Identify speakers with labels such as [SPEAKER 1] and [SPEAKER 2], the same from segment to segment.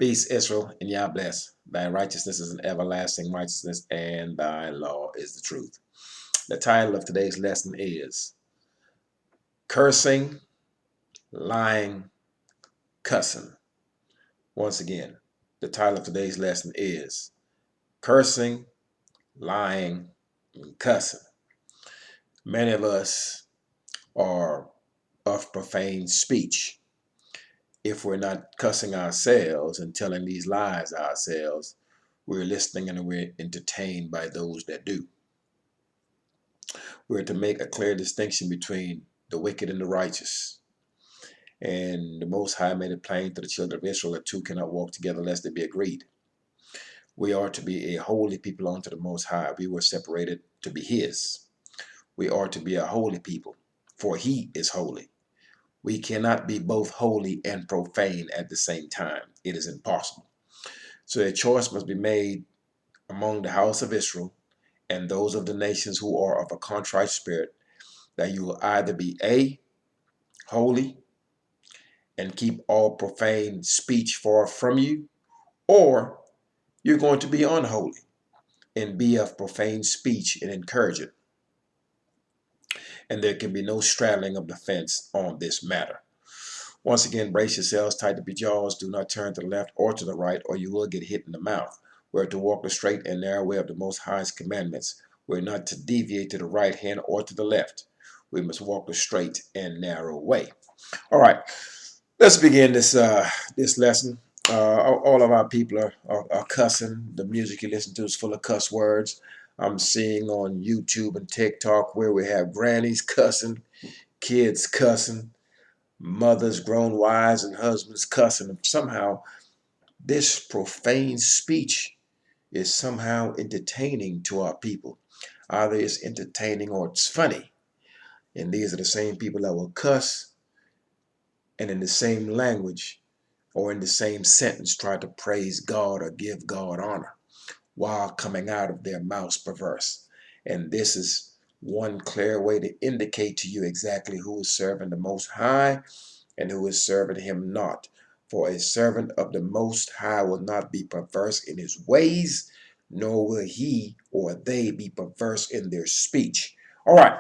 [SPEAKER 1] Peace, Israel, and Yah bless. Thy righteousness is an everlasting righteousness, and thy law is the truth. The title of today's lesson is Cursing, Lying, Cussing. Once again, the title of today's lesson is Cursing, Lying, and Cussing. Many of us are of profane speech. If we're not cussing ourselves and telling these lies ourselves, we're listening and we're entertained by those that do. We're to make a clear distinction between the wicked and the righteous. And the Most High made it plain to the children of Israel that two cannot walk together lest they be agreed. We are to be a holy people unto the Most High. We were separated to be His. We are to be a holy people, for He is holy. We cannot be both holy and profane at the same time. It is impossible. So a choice must be made among the house of Israel and those of the nations who are of a contrite spirit, that you will either be A, holy, and keep all profane speech far from you, or you're going to be unholy and be of profane speech and encourage it. And there can be no straddling of the fence on this matter. Once again, brace yourselves, tighten up your jaws. Do not turn to the left or to the right, or you will get hit in the mouth. We're to walk the straight and narrow way of the Most High's commandments. We're not to deviate to the right hand or to the left. We must walk the straight and narrow way. All right, let's begin this lesson. All of our people are cussing. The music you listen to is full of cuss words. I'm seeing on YouTube and TikTok where we have grannies cussing, kids cussing, mothers, grown wives, and husbands cussing. And somehow this profane speech is somehow entertaining to our people. Either it's entertaining or it's funny. And these are the same people that will cuss and in the same language or in the same sentence try to praise God or give God honor while coming out of their mouths perverse. And this is one clear way to indicate to you exactly who is serving the Most High and who is serving Him not. For a servant of the Most High will not be perverse in his ways, nor will he or they be perverse in their speech. All right,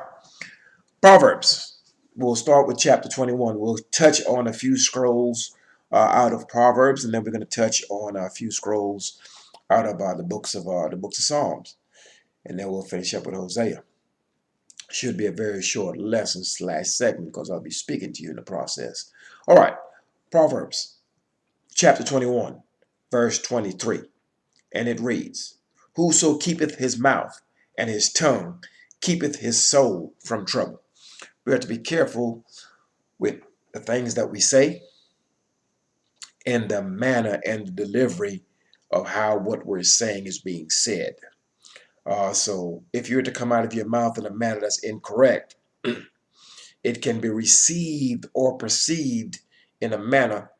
[SPEAKER 1] Proverbs. We'll start with chapter 21. We'll touch on a few scrolls out of Proverbs, and then we're going to touch on a few scrolls out of the books of Psalms, and then we'll finish up with Hosea. Should be a very short lesson / segment because I'll be speaking to you in the process. All right, Proverbs chapter 21, verse 23, and it reads, "Whoso keepeth his mouth and his tongue keepeth his soul from trouble." We have to be careful with the things that we say and the manner and the delivery of how what we're saying is being said. So if you're to come out of your mouth in a manner that's incorrect, it can be received or perceived in a manner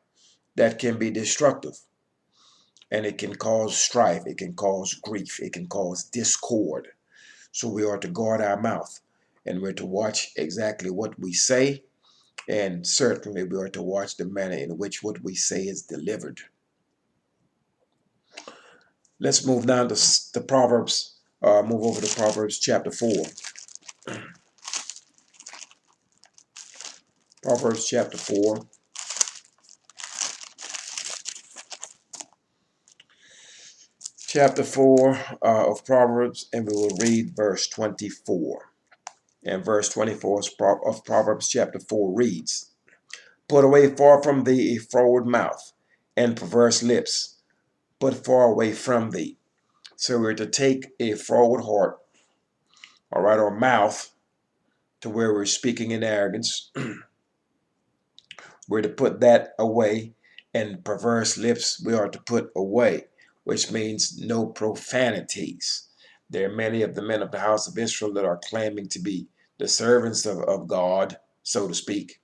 [SPEAKER 1] that can be destructive. And it can cause strife, it can cause grief, it can cause discord. So we are to guard our mouth, and we're to watch exactly what we say, and certainly we are to watch the manner in which what we say is delivered. Let's move down to Proverbs, move over to Proverbs chapter 4. Proverbs chapter 4. Chapter 4 of Proverbs, and we will read verse 24. And verse 24 of Proverbs chapter 4 reads, "Put away far from thee a froward mouth, and perverse lips, put far away from thee." So we're to take a froward heart, all right, or mouth, to where we're speaking in arrogance. We're to put that away, and perverse lips we are to put away, which means no profanities. There are many of the men of the house of Israel that are claiming to be the servants of God, so to speak.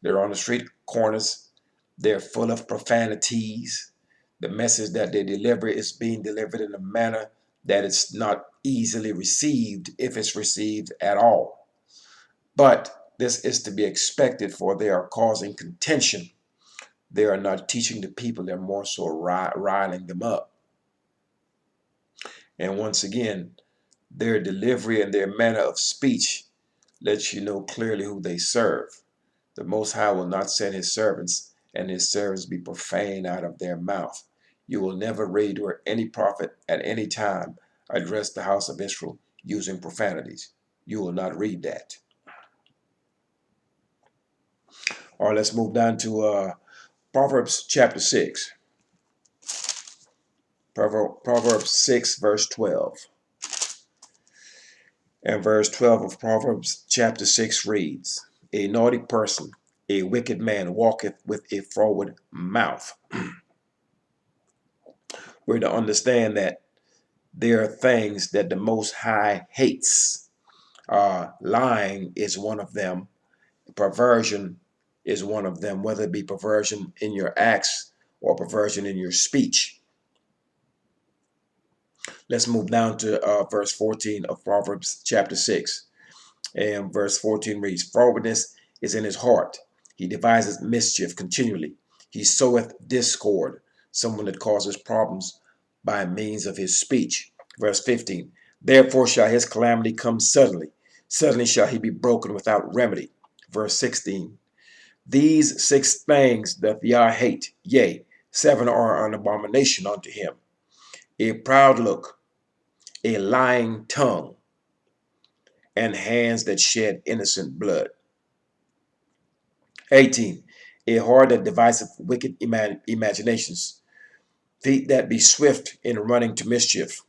[SPEAKER 1] They're on the street corners. They're full of profanities. The message that they deliver is being delivered in a manner that it's not easily received, if it's received at all. But this is to be expected, for they are causing contention They are not teaching the people, they're more so riling them up. And once again, their delivery and their manner of speech lets you know clearly who they serve. The Most High will not send his servants and his servants be profane out of their mouth. You will never read where any prophet at any time address the house of Israel using profanities. You will not read that. All right, let's move down to Proverbs chapter 6. Proverbs 6, verse 12. And verse 12 of Proverbs chapter 6 reads, a naughty person, a wicked man walketh with a forward mouth. We're to understand that there are things that the Most High hates. Lying is one of them. Perversion is one of them, whether it be perversion in your acts or perversion in your speech. Let's move down to verse 14 of Proverbs chapter 6. And verse 14 reads, forwardness is in his heart. He devises mischief continually. He soweth discord, someone that causes problems by means of his speech. Verse 15, therefore shall his calamity come suddenly. Suddenly shall he be broken without remedy. Verse 16, these 6 things doth Yah hate, yea, 7 are an abomination unto him. A proud look, a lying tongue, and hands that shed innocent blood. 18, a heart that deviseth wicked imaginations, feet that be swift in running to mischief,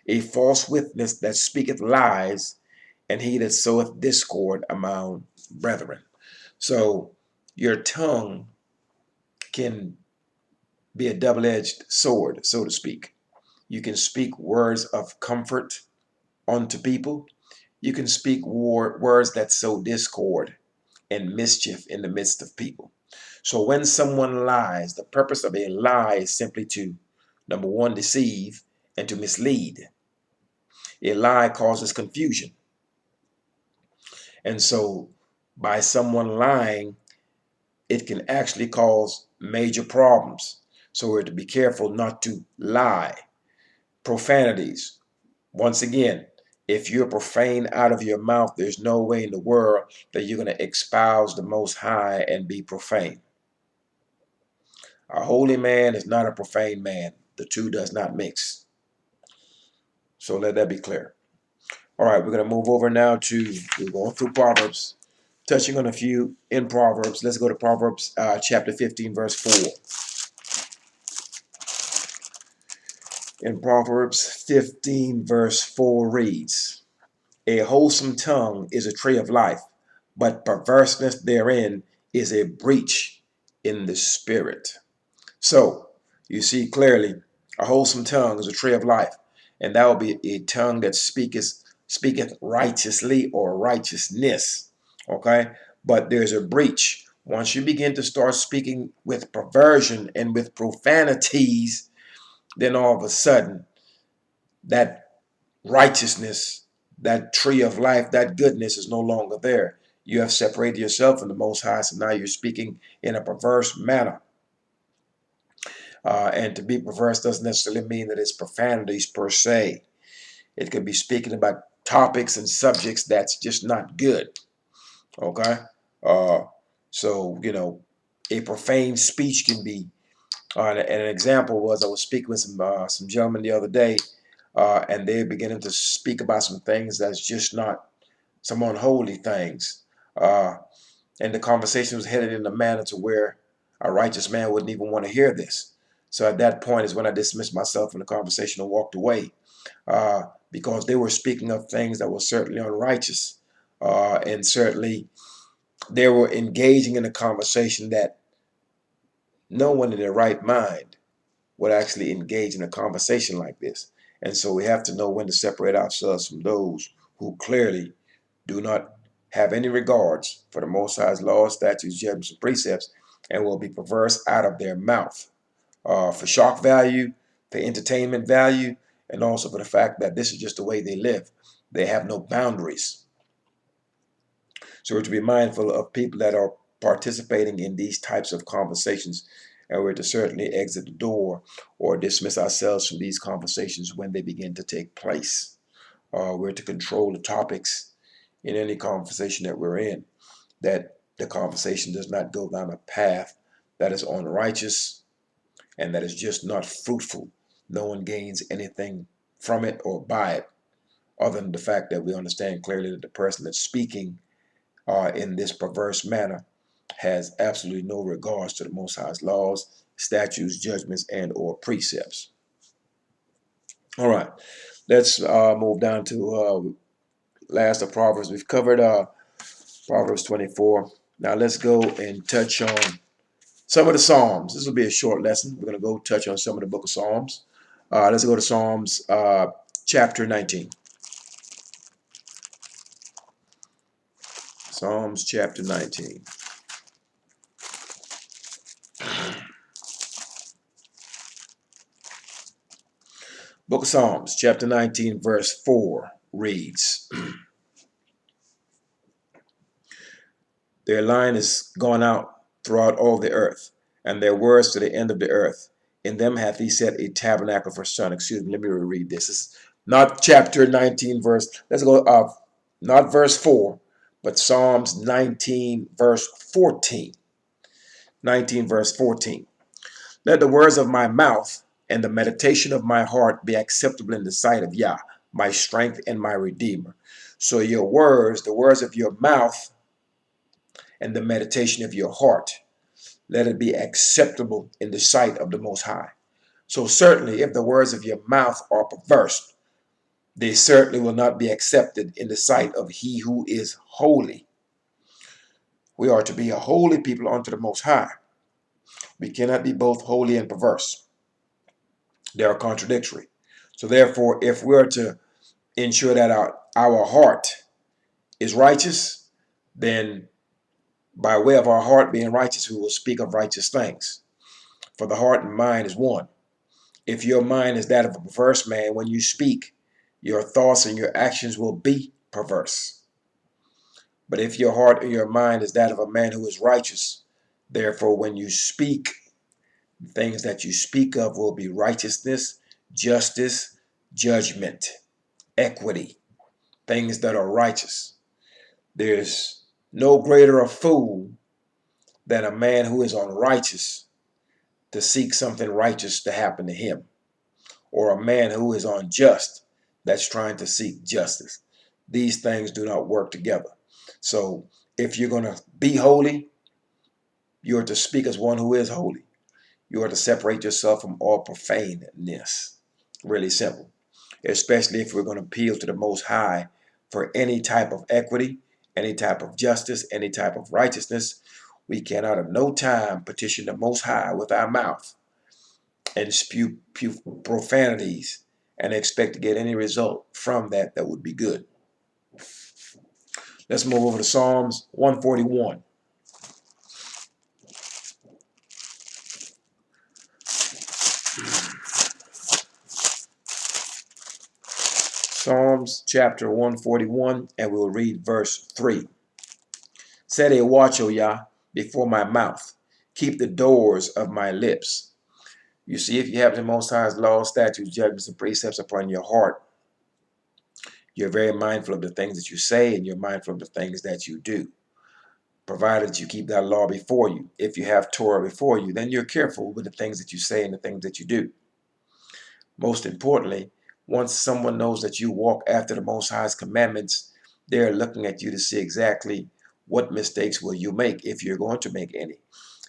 [SPEAKER 1] a false witness that speaketh lies, and he that soweth discord among brethren. So your tongue can be a double-edged sword, so to speak. You can speak words of comfort unto people. You can speak words that sow discord and mischief in the midst of people. So when someone lies, the purpose of a lie is simply to, number one, deceive and to mislead. A lie causes confusion. And so by someone lying, it can actually cause major problems. So we're to be careful not to lie. Profanities. Once again, if you're profane out of your mouth, there's no way in the world that you're going to espouse the Most High and be profane. A holy man is not a profane man. The two does not mix. So let that be clear. All right, we're going to move over now to, we're going through Proverbs, touching on a few in Proverbs. Let's go to Proverbs chapter 15, verse 4. In Proverbs 15, verse 4 reads, a wholesome tongue is a tree of life, but perverseness therein is a breach in the spirit. So you see clearly, a wholesome tongue is a tree of life, and that will be a tongue that speaketh righteously or righteousness. Okay, but there's a breach once you begin to start speaking with perversion and with profanities. Then all of a sudden, that righteousness, that tree of life, that goodness is no longer there. You have separated yourself from the Most High, so now you're speaking in a perverse manner. And to be perverse doesn't necessarily mean that it's profanities per se. It could be speaking about topics and subjects that's just not good. Okay? Uh, so, you know, a profane speech can be, and an example was I was speaking with some gentlemen the other day, and they're beginning to speak about some things that's just not some unholy things. And the conversation was headed in a manner to where a righteous man wouldn't even want to hear this. So at that point is when I dismissed myself from the conversation and walked away, because they were speaking of things that were certainly unrighteous, and certainly they were engaging in a conversation that no one in their right mind would actually engage in a conversation like this. And so we have to know when to separate ourselves from those who clearly do not have any regards for the Most High's laws, statutes, judgments, and precepts, and will be perverse out of their mouth, for shock value, for entertainment value, and also for the fact that this is just the way they live. They have no boundaries. So we're to be mindful of people that are participating in these types of conversations, and we're to certainly exit the door or dismiss ourselves from these conversations when they begin to take place. We're to control the topics in any conversation that we're in, that the conversation does not go down a path that is unrighteous and that is just not fruitful. No one gains anything from it or by it, other than the fact that we understand clearly that the person that's speaking in this perverse manner has absolutely no regards to the Most High's laws, statutes, judgments, and or precepts. All right, let's move down to last of Proverbs. We've covered Proverbs 24. Now let's go and touch on some of the Psalms. This will be a short lesson. We're going to go touch on some of the book of Psalms. Let's go to Psalms chapter 19. Psalms chapter 19. Book of Psalms chapter 19 verse 4 reads, Their line is gone out throughout all the earth, and their words to the end of the earth. In them hath he set a tabernacle for sun. Excuse me, let me reread this. It's not chapter 19 verse, let's go not verse 4, but Psalms 19 verse 14. 19 verse 14. Let the words of my mouth and the meditation of my heart be acceptable in the sight of Yah, my strength and my redeemer. So your words, the words of your mouth and the meditation of your heart, let it be acceptable in the sight of the Most High. So certainly if the words of your mouth are perverse, they certainly will not be accepted in the sight of He who is holy. We are to be a holy people unto the Most High. We cannot be both holy and perverse. They are contradictory. So therefore, if we're to ensure that our heart is righteous, then by way of our heart being righteous, we will speak of righteous things. For the heart and mind is one. If your mind is that of a perverse man, when you speak, your thoughts and your actions will be perverse. But if your heart and your mind is that of a man who is righteous, therefore when you speak, things that you speak of will be righteousness, justice, judgment, equity, things that are righteous. There's no greater a fool than a man who is unrighteous to seek something righteous to happen to him, or a man who is unjust that's trying to seek justice. These things do not work together. So if you're going to be holy, you are to speak as one who is holy. You are to separate yourself from all profaneness. Really simple. Especially if we're going to appeal to the Most High for any type of equity, any type of justice, any type of righteousness. We cannot at no time petition the Most High with our mouth and spew profanities and expect to get any result from that would be good. Let's move over to Psalms 141. Psalms chapter 141, and we'll read verse 3. Set a watch, O Yah, before my mouth. Keep the doors of my lips. You see, if you have the Most High's laws, statutes, judgments, and precepts upon your heart, you're very mindful of the things that you say, and you're mindful of the things that you do, provided you keep that law before you. If you have Torah before you, then you're careful with the things that you say and the things that you do. Most importantly, once someone knows that you walk after the Most High's commandments, they're looking at you to see exactly what mistakes will you make, if you're going to make any.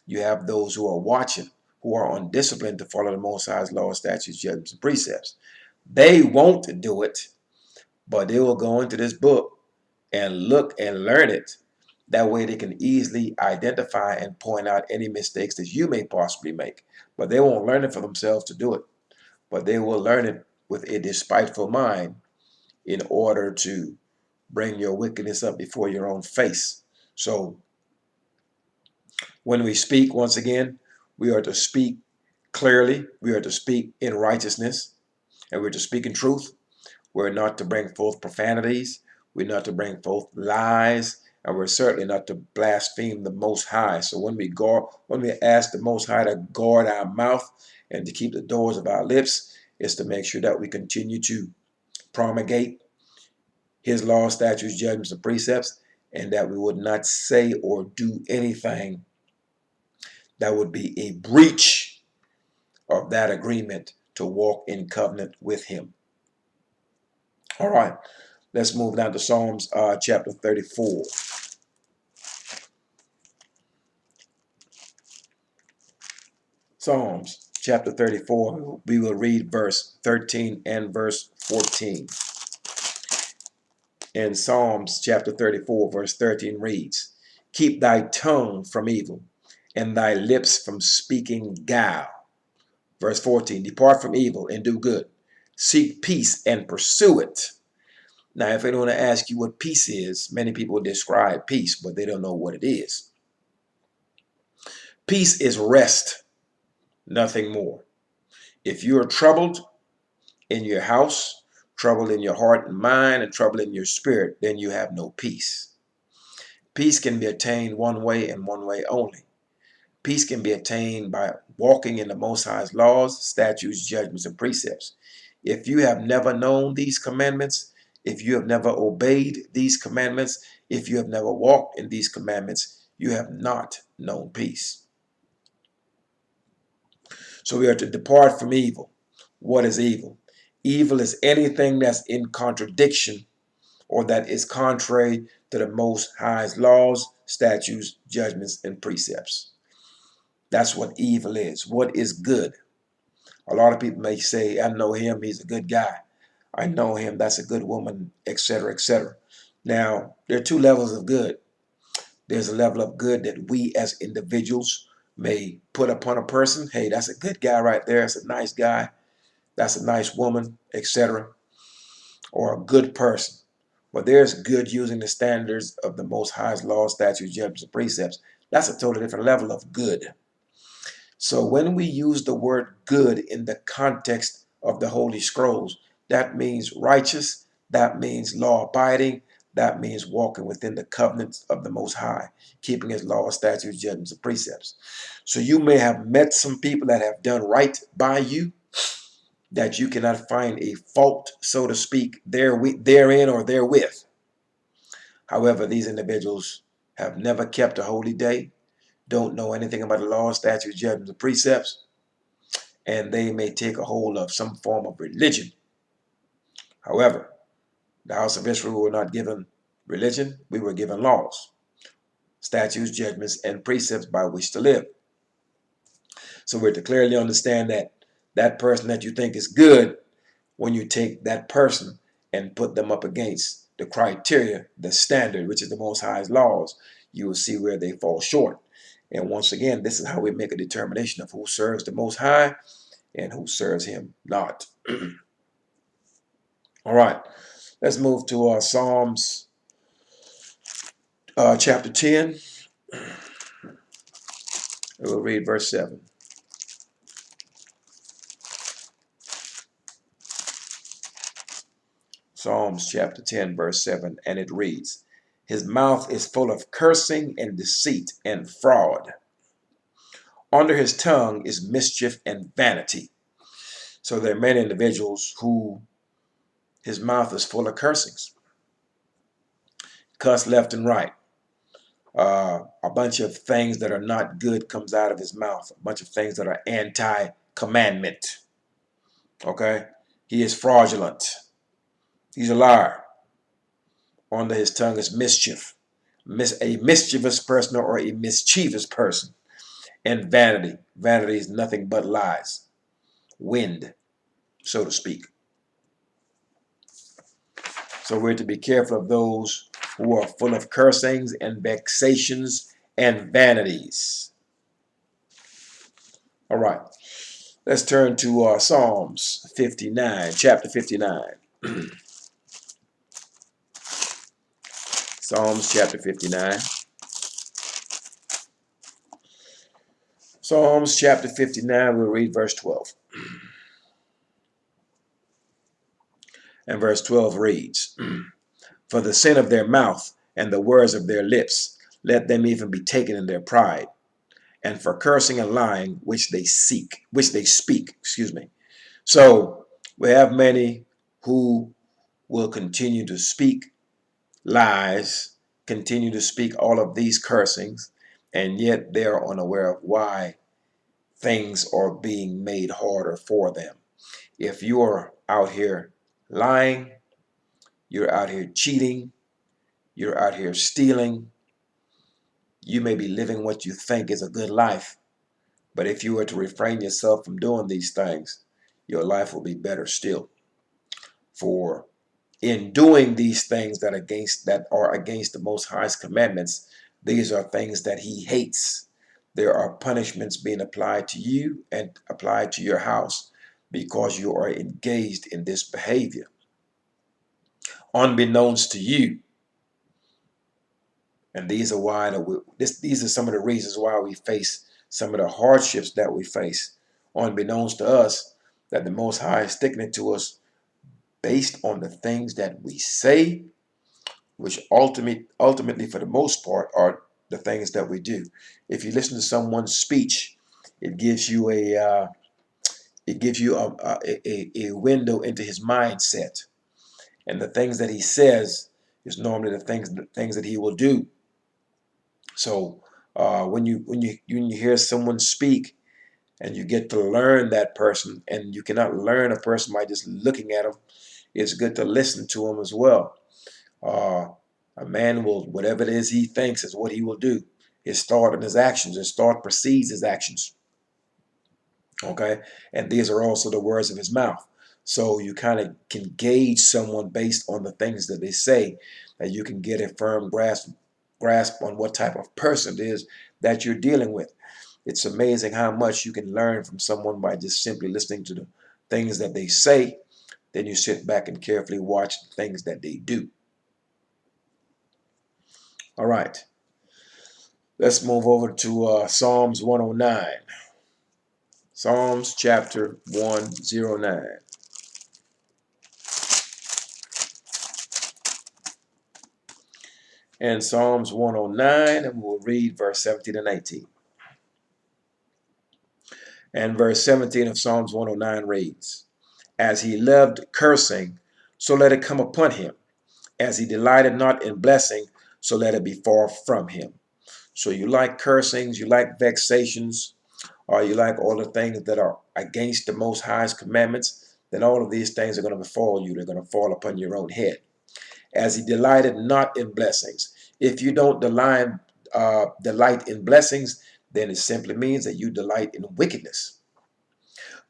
[SPEAKER 1] You have those who are watching, who are undisciplined to follow the Most High's laws, statutes, judgments, and precepts. They won't do it, but they will go into this book and look and learn it. That way they can easily identify and point out any mistakes that you may possibly make. But they won't learn it for themselves to do it. But they will learn it with a despiteful mind in order to bring your wickedness up before your own face. So when we speak, once again, we are to speak clearly. We are to speak in righteousness, and we're to speak in truth. We're not to bring forth profanities. We're not to bring forth lies and we're certainly not to blaspheme the Most High. So when we ask the Most High to guard our mouth and to keep the doors of our lips, it's to make sure that we continue to promulgate His laws, statutes, judgments, and precepts, and that we would not say or do anything that would be a breach of that agreement to walk in covenant with Him. All right, let's move down to Psalms chapter 34. Psalms chapter 34, we will read verse 13 and verse 14. In Psalms chapter 34, verse 13 reads, "Keep thy tongue from evil, and thy lips from speaking guile." Verse 14, "Depart from evil and do good. Seek peace and pursue it." Now, if anyone want to ask you what peace is, many people describe peace, but they don't know what it is. Peace is rest, nothing more. If you are troubled in your house, troubled in your heart and mind, and troubled in your spirit, then you have no peace. Peace can be attained one way and one way only. Peace can be attained by walking in the Most High's laws, statutes, judgments, and precepts. If you have never known these commandments, if you have never obeyed these commandments, if you have never walked in these commandments, you have not known peace. So we are to depart from evil. What is evil? Evil is anything that's in contradiction or that is contrary to the Most High's laws, statutes, judgments, and precepts. That's what evil is. What is good? A lot of people may say, I know him, he's a good guy. I know him, that's a good woman, etc., etc. Now, there are two levels of good. There's a level of good that we as individuals may put upon a person. Hey, that's a good guy right there. That's a nice guy. That's a nice woman, etc. Or a good person. But there's good using the standards of the Most High's laws, statutes, judgments, and precepts. That's a totally different level of good. So when we use the word good in the context of the Holy Scrolls, that means righteous, that means law-abiding, that means walking within the covenants of the Most High, keeping His laws, statutes, judgments, and precepts. So you may have met some people that have done right by you, that you cannot find a fault, so to speak, therein or therewith. However, these individuals have never kept a holy day, don't know anything about the law, statutes, judgments, and precepts, and they may take a hold of some form of religion. However, the house of Israel were not given religion, we were given laws, statutes, judgments, and precepts by which to live. So we're to clearly understand that that person that you think is good, when you take that person and put them up against the criteria, the standard, which is the Most High's laws, you will see where they fall short. And once again, this is how we make a determination of who serves the Most High and who serves Him not. All right, let's move to Psalms chapter 10. We'll read verse 7. Psalms chapter 10, verse 7, and it reads, "His mouth is full of cursing and deceit and fraud. Under his tongue is mischief and vanity." So there are many individuals who his mouth is full of cursings. Cuss left and right. A bunch of things that are not good comes out of his mouth. A bunch of things that are anti-commandment. Okay? He is fraudulent. He's a liar. Under his tongue is mischief. A mischievous person or a mischievous person. And vanity. Vanity is nothing but lies. Wind, so to speak. So we're to be careful of those who are full of cursings and vexations and vanities. All right. Let's turn to Psalms 59, chapter 59. Psalms chapter 59. Psalms chapter 59, we'll read verse 12. And verse 12 reads, "For the sin of their mouth and the words of their lips, let them even be taken in their pride, and for cursing and lying which they speak, excuse me. So we have many who will continue to speak lies, continue to speak all of these cursings, and yet they're unaware of why things are being made harder for them. If you're out here lying, you're out here cheating, you're out here stealing, you may be living what you think is a good life, but if you were to refrain yourself from doing these things, your life will be better still. For in doing these things that are against the Most High's commandments, these are things that He hates. There are punishments being applied to you and applied to your house because you are engaged in this behavior. Unbeknownst to you, and these are some of the reasons why we face some of the hardships that we face, unbeknownst to us, that the Most High is sticking it to us based on the things that we say, which ultimately, for the most part, are the things that we do. If you listen to someone's speech, it gives you a window into his mindset, and the things that he says is normally the things that he will do. So when you hear someone speak and you get to learn that person, and you cannot learn a person by just looking at them, it's good to listen to him as well. Uh, a man will, whatever it is he thinks is what he will do. His thought and his actions, his thought precedes his actions. Okay, and these are also the words of his mouth. So you kind of can gauge someone based on the things that they say, that you can get a firm grasp on what type of person it is that you're dealing with. It's amazing how much you can learn from someone by just simply listening to the things that they say. Then you sit back and carefully watch the things that they do. All right, let's move over to Psalms 109. Psalms chapter 109. And Psalms 109, and we'll read verse 17 and 18. And verse 17 of Psalms 109 reads, As he loved cursing, so let it come upon him. As he delighted not in blessing, so let it be far from him. So you like cursings, you like vexations, or you like all the things that are against the Most High's commandments, then all of these things are going to befall you. They're going to fall upon your own head. As he delighted not in blessings. If you don't delight in blessings, then it simply means that you delight in wickedness.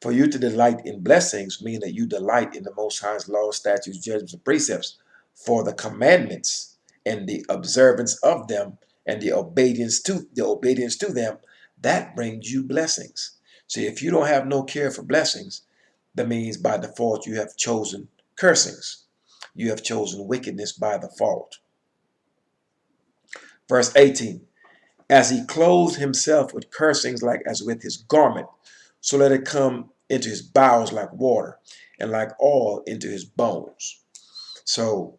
[SPEAKER 1] For you to delight in blessings means that you delight in the Most High's laws, statutes, judgments, and precepts. For the commandments and the observance of them and the obedience to them, that brings you blessings. See, if you don't have no care for blessings, that means by default you have chosen cursings. You have chosen wickedness by default. Verse 18, as he clothes himself with cursings like as with his garment, so let it come into his bowels like water, and like oil into his bones. So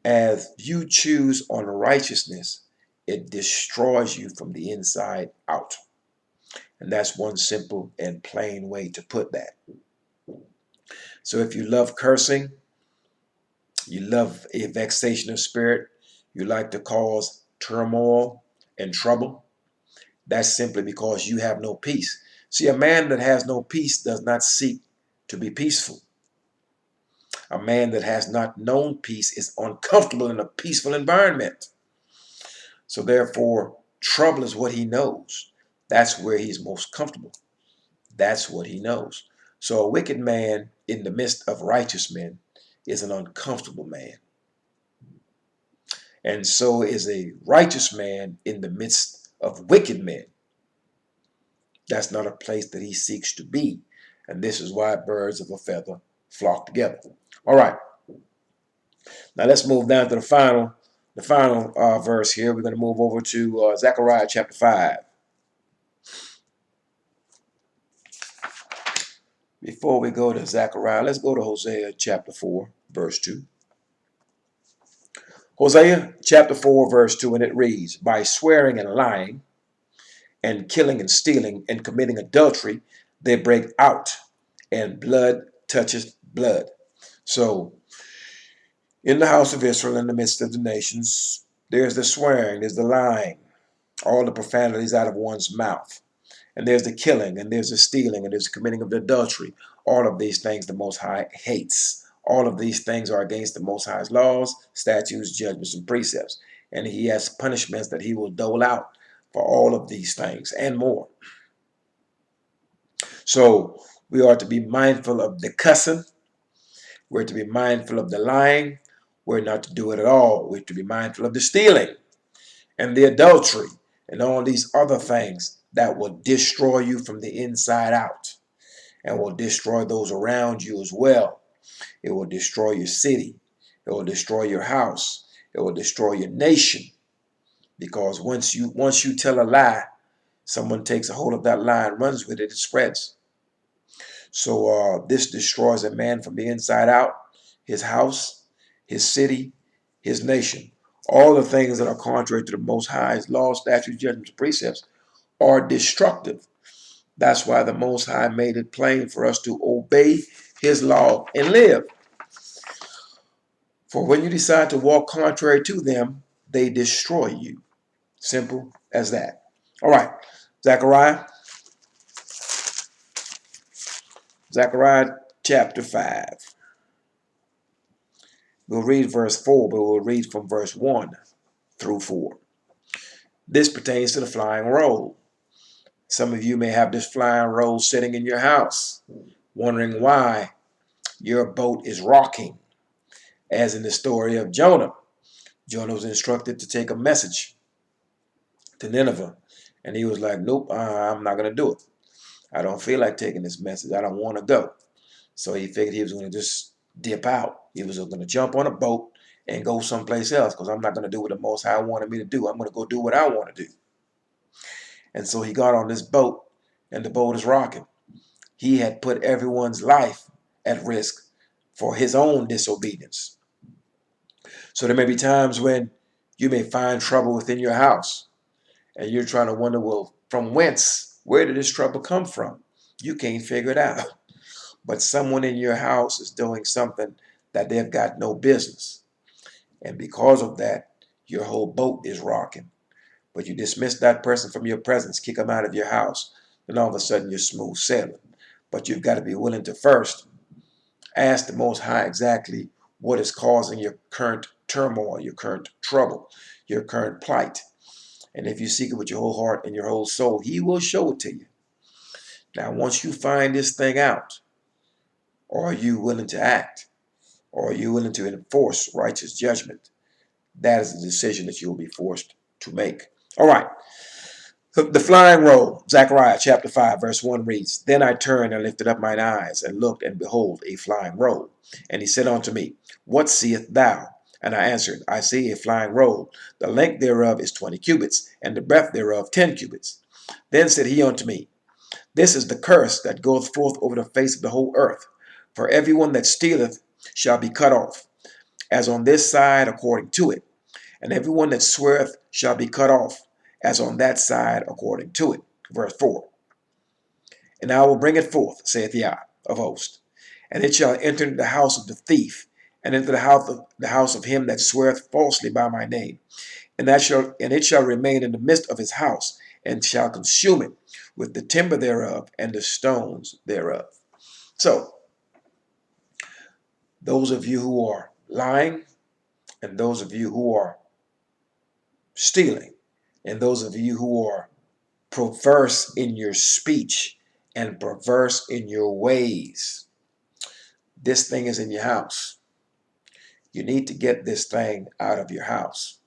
[SPEAKER 1] as you choose on righteousness, it destroys you from the inside out. And that's one simple and plain way to put that. So if you love cursing, you love a vexation of spirit, you like to cause turmoil and trouble, that's simply because you have no peace. See, a man that has no peace does not seek to be peaceful. A man that has not known peace is uncomfortable in a peaceful environment. So therefore, trouble is what he knows. That's where he's most comfortable. That's what he knows. So a wicked man in the midst of righteous men is an uncomfortable man. And so is a righteous man in the midst of wicked men. That's not a place that he seeks to be. And this is why birds of a feather flock together. All right. Now let's move down to the final verse here. We're going to move over to Zechariah chapter 5. Before we go to Zechariah, let's go to Hosea chapter 4, verse 2. Hosea chapter 4, verse 2, and it reads, by swearing and lying and killing and stealing and committing adultery, they break out, and blood touches blood. So in the house of Israel, in the midst of the nations, there's the swearing, there's the lying, all the profanities out of one's mouth. And there's the killing, and there's the stealing, and there's the committing of the adultery. All of these things the Most High hates. All of these things are against the Most High's laws, statutes, judgments, and precepts. And he has punishments that he will dole out for all of these things and more. So we are to be mindful of the cussing. We're to be mindful of the lying. We're not to do it at all. We're to be mindful of the stealing and the adultery and all these other things that will destroy you from the inside out and will destroy those around you as well. It will destroy your city. It will destroy your house. It will destroy your nation. Because once you tell a lie, someone takes a hold of that lie and runs with it, it spreads. So this destroys a man from the inside out, his house, his city, his nation. All the things that are contrary to the Most High's laws, statutes, judgments, and precepts are destructive. That's why the Most High made it plain for us to obey his law and live. For when you decide to walk contrary to them, they destroy you. Simple as that. All right, Zechariah chapter 5. We'll read verse 4, but we'll read from verse 1 through 4. This pertains to the flying roll. Some of you may have this flying roll sitting in your house, wondering why your boat is rocking, as in the story of Jonah. Jonah was instructed to take a message to Nineveh, and he was like, nope, I'm not going to do it. I don't feel like taking this message. I don't want to go. So he figured he was going to just dip out. He was going to jump on a boat and go someplace else, because I'm not going to do what the Most High wanted me to do. I'm going to go do what I want to do. And so he got on this boat, and the boat is rocking. He had put everyone's life at risk for his own disobedience. So there may be times when you may find trouble within your house, and you're trying to wonder, well, from whence? Where did this trouble come from? You can't figure it out. But someone in your house is doing something that they've got no business. And because of that, your whole boat is rocking. But you dismiss that person from your presence, kick them out of your house, then all of a sudden you're smooth sailing. But you've got to be willing to first ask the Most High exactly what is causing your current turmoil, your current trouble, your current plight. And if you seek it with your whole heart and your whole soul, he will show it to you. Now, once you find this thing out, are you willing to act? Or are you willing to enforce righteous judgment? That is the decision that you'll be forced to make. All right. The flying roll, Zechariah chapter 5, verse 1 reads, then I turned and lifted up mine eyes and looked, and behold, a flying roll. And he said unto me, what seest thou? And I answered, I see a flying roll. The length thereof is 20 cubits, and the breadth thereof 10 cubits. Then said he unto me, this is the curse that goeth forth over the face of the whole earth. For everyone that stealeth shall be cut off, as on this side according to it. And everyone that sweareth shall be cut off, as on that side according to it. Verse 4. And I will bring it forth, saith Yah of hosts, and it shall enter into the house of the thief, and into the house of him that sweareth falsely by my name. And it shall remain in the midst of his house, and shall consume it with the timber thereof and the stones thereof. So, those of you who are lying, and those of you who are stealing, and those of you who are perverse in your speech and perverse in your ways, this thing is in your house. You need to get this thing out of your house.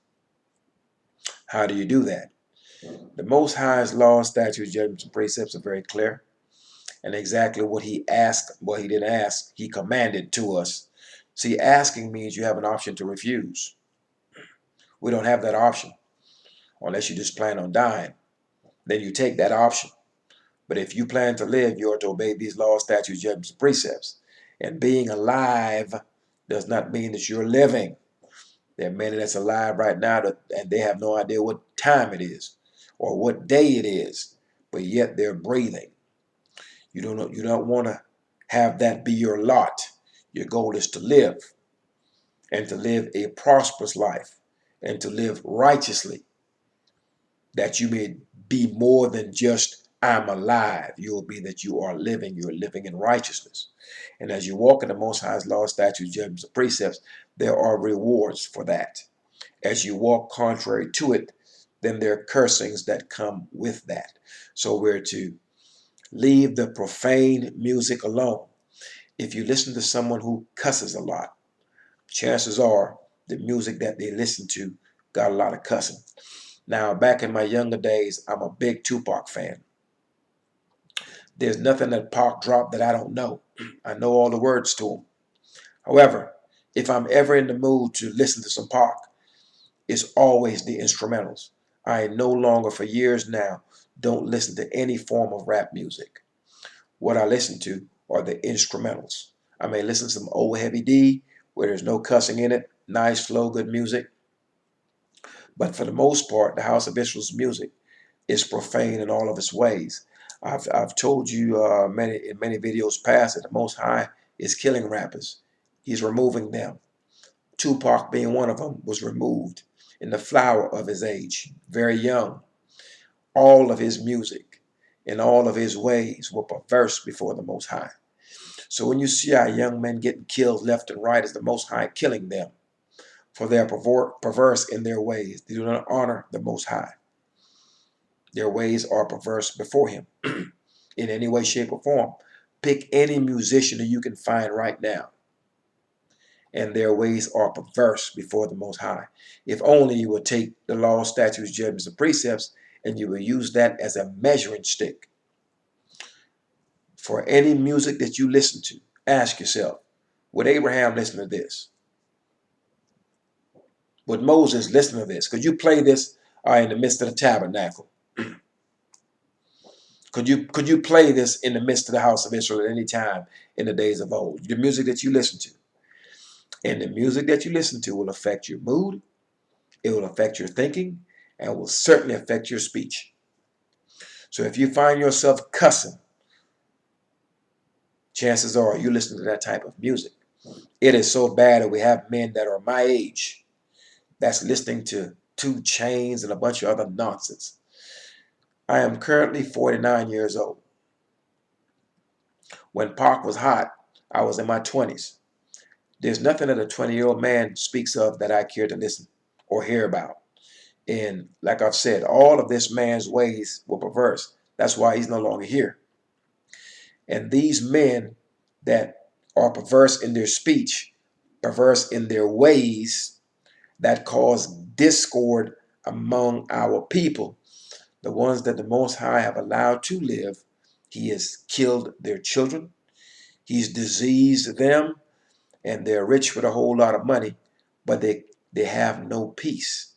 [SPEAKER 1] How do you do that? The Most High's laws, statutes, judgments, and precepts are very clear. And exactly what he asked, well, he didn't ask, he commanded to us. See, asking means you have an option to refuse. We don't have that option unless you just plan on dying. Then you take that option. But if you plan to live, you are to obey these laws, statutes, judgments, and precepts. And being alive does not mean that you're living. There are many that's alive right now and they have no idea what time it is or what day it is, but yet they're breathing. You don't want to have that be your lot. Your goal is to live and to live a prosperous life and to live righteously, that you may be more than just I'm alive. You will be that you are living. You're living in righteousness. And as you walk in the Most High's law, statutes, judgments, and precepts, there are rewards for that. As you walk contrary to it, then there are cursings that come with that. So we're to leave the profane music alone. If you listen to someone who cusses a lot, chances are the music that they listen to got a lot of cussing. Now, back in my younger days, I'm a big Tupac fan. There's nothing that Pac dropped that I don't know. I know all the words to him. However, if I'm ever in the mood to listen to some Pac, it's always the instrumentals. I no longer, for years now, don't listen to any form of rap music. What I listen to are the instrumentals. I may listen to some old Heavy D where there's no cussing in it, nice, slow, good music. But for the most part, the House of Israel's music is profane in all of its ways. I've told you in many videos past that the Most High is killing rappers. He's removing them. Tupac, being one of them, was removed in the flower of his age, very young. All of his music and all of his ways were perverse before the Most High. So when you see our young men getting killed left and right, it's the Most High killing them, for they are perverse in their ways. They do not honor the Most High. Their ways are perverse before him in any way, shape, or form. Pick any musician that you can find right now, and their ways are perverse before the Most High. If only you would take the law, statutes, judgments, and precepts, and you will use that as a measuring stick. For any music that you listen to, ask yourself, would Abraham listen to this? Would Moses listen to this? Could you play this in the midst of the tabernacle? Could you play this in the midst of the house of Israel at any time in the days of old? The music that you listen to. And the music that you listen to will affect your mood, it will affect your thinking, and will certainly affect your speech. So if you find yourself cussing, chances are you listen to that type of music. It is so bad that we have men that are my age that's listening to 2 Chainz and a bunch of other nonsense. I am currently 49 years old. When Pac was hot, I was in my 20s. There's nothing that a 20-year-old man speaks of that I care to listen or hear about. And like I've said, all of this man's ways were perverse. That's why he's no longer here. And these men that are perverse in their speech, perverse in their ways, that cause discord among our people, the ones that the Most High have allowed to live, he has killed their children. He's diseased them, and they're rich with a whole lot of money, but they have no peace.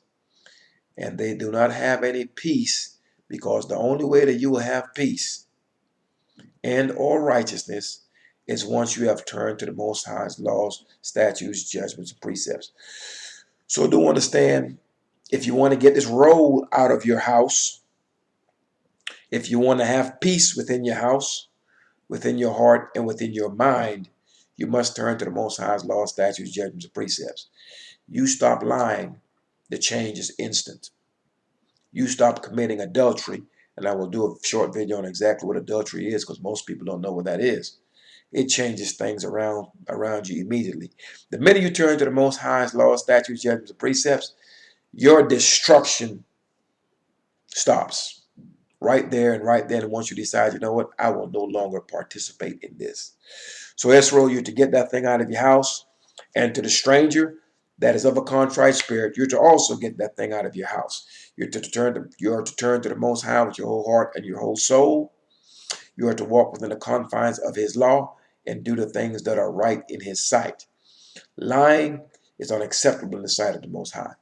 [SPEAKER 1] And they do not have any peace because the only way that you will have peace and or righteousness is once you have turned to the Most High's laws, statutes, judgments, and precepts. So do understand, if you want to get this roll out of your house, if you want to have peace within your house, within your heart, and within your mind, you must turn to the Most High's laws, statutes, judgments, and precepts. You stop lying, the change is instant. You stop committing adultery, and I will do a short video on exactly what adultery is because most people don't know what that is. It changes things around you immediately. The minute you turn to the Most High's laws, statutes, judgments, and precepts, your destruction stops right there and right then. And once you decide, you know what, I will no longer participate in this. So Israel, you're to get that thing out of your house, and to the stranger that is of a contrite spirit, you're to also get that thing out of your house. You are to turn to the Most High with your whole heart and your whole soul. You are to walk within the confines of his law and do the things that are right in his sight. Lying is unacceptable in the sight of the Most High.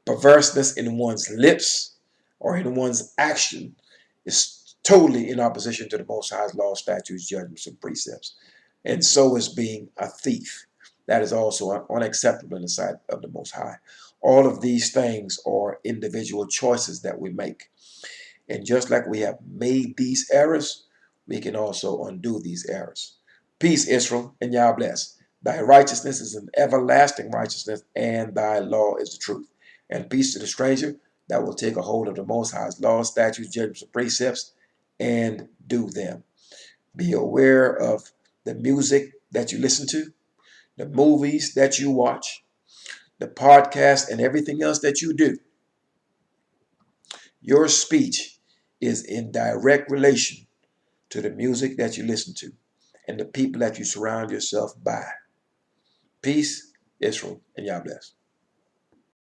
[SPEAKER 1] Perverseness in one's lips or in one's action is totally in opposition to the Most High's law, statutes, judgments, and precepts. And so is being a thief. that is also unacceptable in the sight of the Most High. All of these things are individual choices that we make. And just like we have made these errors, we can also undo these errors. Peace, Israel, and Yah bless. Thy righteousness is an everlasting righteousness, and thy law is the truth. And peace to the stranger that will take a hold of the Most High's laws, statutes, judgments, and precepts, and do them. Be aware of the music that you listen to, the movies that you watch, the podcast, and everything else that you do. Your speech is in direct relation to the music that you listen to and the people that you surround yourself by. Peace, Israel, and Yah bless.